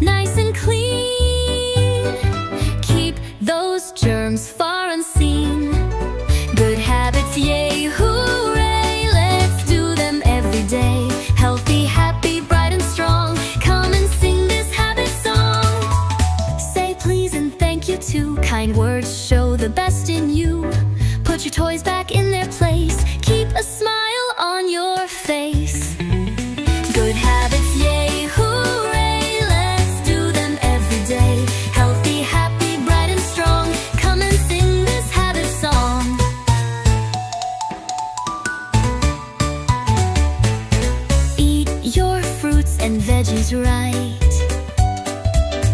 nice and clean. Keep those germs far unseen. Good habits, yay, hooray, let's do them every day. Healthy, happy, bright and strong, come and sing this habit song. Say please and thank you too. Kind words show the best in you. Put your toys back in their place. Keep a smile on your face. Good habits, yay, hooray, let's do them every day. Healthy, happy, bright and strong, come and sing this habit song. Eat your fruits and veggies right.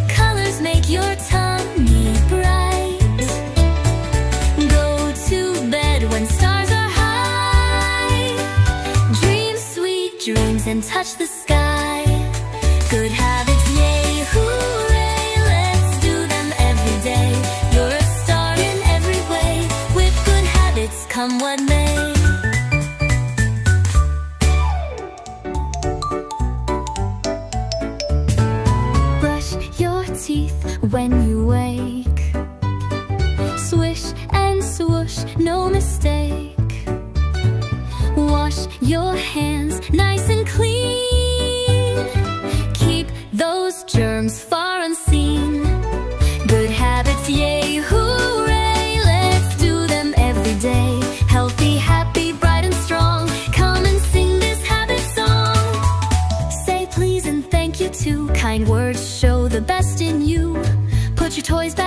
Colors make your tummy bright. Go to bed when stars are high. Dream sweet dreams and touch the sky. Good habits, yay, hooray, let's do them every day. You're a star in every way. With good habits, come what may. Brush your teeth when you wake. Swish and swoosh, no mistake. Wash your hands nice and clean. Keep those germs far unseen. Good habits, yay, hooray, let's do them every day. Healthy, happy, bright and strong, come and sing this habit song. Say please and thank you too. Kind words show the best in you. Put your toys back